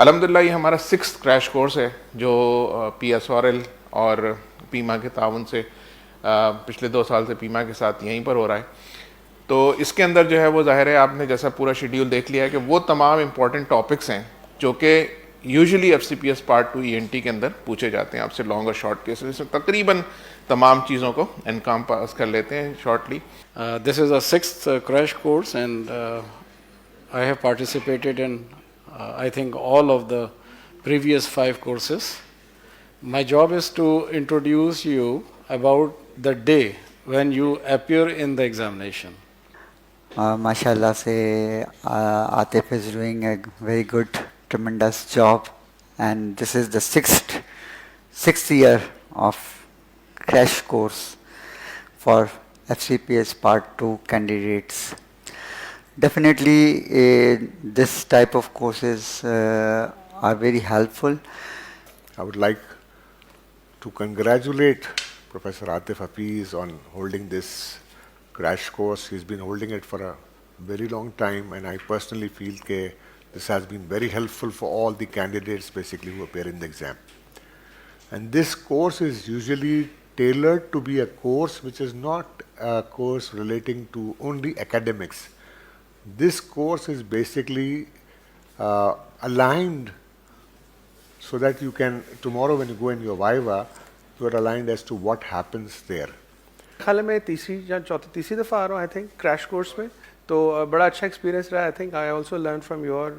अल्हम्दुलिल्लाह ये हमारा 6th क्रैश कोर्स है जो PSRL और पीमा के ताउन से पिछले 2 साल से पीमा के साथ यहीं पर हो रहा है। तो इसके अंदर जो है वो ज़ाहिर है आपने जैसा पूरा शेड्यूल देख लिया है कि वो तमाम इम्पॉर्टेंट टॉपिक्स हैं जो कि यूजुअली FCPS पार्ट 2 ENT के अंदर पूछे जाते हैं आपसे लॉन्ग और शॉर्ट केसेस, इसमें तकरीबन तमाम चीज़ों को एनकम्पास कर लेते हैं shortly. This is a 6th crash course, and I have participated in I think all of the previous 5 courses. My job is to introduce you about the day when you appear in the examination. Mashallah se Atif is doing a very good, tremendous job, and this is the sixth year of crash course for FCPS Part 2 candidates. Definitely, this type of courses are very helpful. I would like to congratulate Professor Atif Hafiz on holding this crash course. He's been holding it for a very long time, and I personally feel that this has been very helpful for all the candidates basically who appear in the exam. And this course is usually tailored to be a course which is not a course relating to only academics. This course is basically aligned so that you can, tomorrow when you go in your Viva, you are aligned as to what happens there. ख्याल में तीसरी दफ़ा आ रहा हूँ I think crash course में, तो बड़ा अच्छा एक्सपीरियंस रहा। I think I also learn from your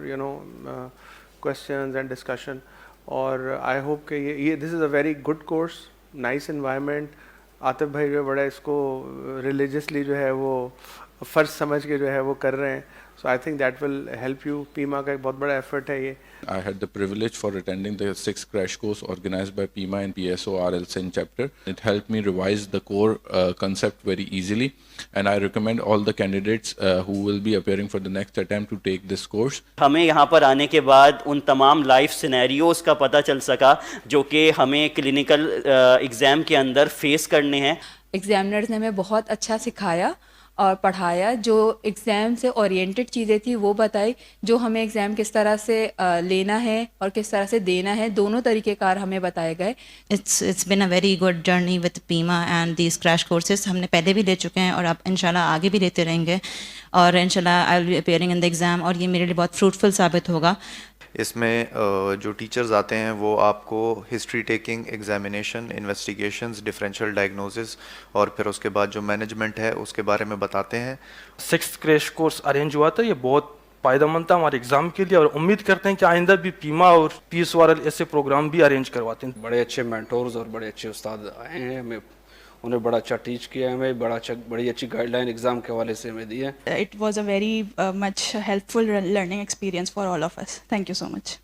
questions and discussion, और आई होप कि ये this is a very good course, nice environment. Atif भाई जो बड़ा इसको रिलीजियसली जो है वो फ़र्ज समझ के जो है वो कर रहे हैं, so I think that will help you. पीमा का एक बहुत बड़ा एफर्ट है ये। I had the privilege for attending the 6th crash course organized by PIMA and PSORL Sindh chapter. It helped me revise the core concept very easily, and I recommend all the candidates who will be appearing for the next attempt to take this course. हमें यहाँ पर आने के बाद उन तमाम life scenarios का पता चल सका जो कि हमें क्लिनिकल एग्ज़ाम के अंदर फेस करने हैं। एग्जामिनर्स ने हमें बहुत अच्छा सिखाया और पढ़ाया, जो एग्ज़ाम से ओरिएंटेड चीज़ें थी वो बताई, जो हमें एग्ज़ाम किस तरह से लेना है और किस तरह से देना है, दोनों तरीक़ेकार हमें बताए गए। It's been a very good journey with PIMA and these crash courses. हमने पहले भी ले चुके हैं और अब इंशाल्लाह आगे भी लेते रहेंगे, और इंशाल्लाह I will be appearing in the exam, और ये मेरे लिए बहुत फ्रूटफुल साबित होगा। इसमें जो टीचर्स आते हैं वो आपको history taking, examination, investigations, differential diagnosis और फिर उसके बाद जो मैनेजमेंट है उसके बारे में बताते हैं। 6th क्रैश कोर्स अरेंज हुआ था, ये बहुत फ़ायदेमंद था हमारे एग्ज़ाम के लिए, और उम्मीद करते हैं कि आइंदा भी पीमा और PSORL ऐसे प्रोग्राम भी अरेंज करवाते हैं। बड़े अच्छे मेंटोर्स और बड़े अच्छे उस्ताद आए हैं, हमें उन्हें बड़ा अच्छा टीच किया है, हमें बड़ी अच्छी गाइडलाइन एग्ज़ाम के हवाले से हमें दी है। It was a very much helpful learning experience for all of us. Thank you so much.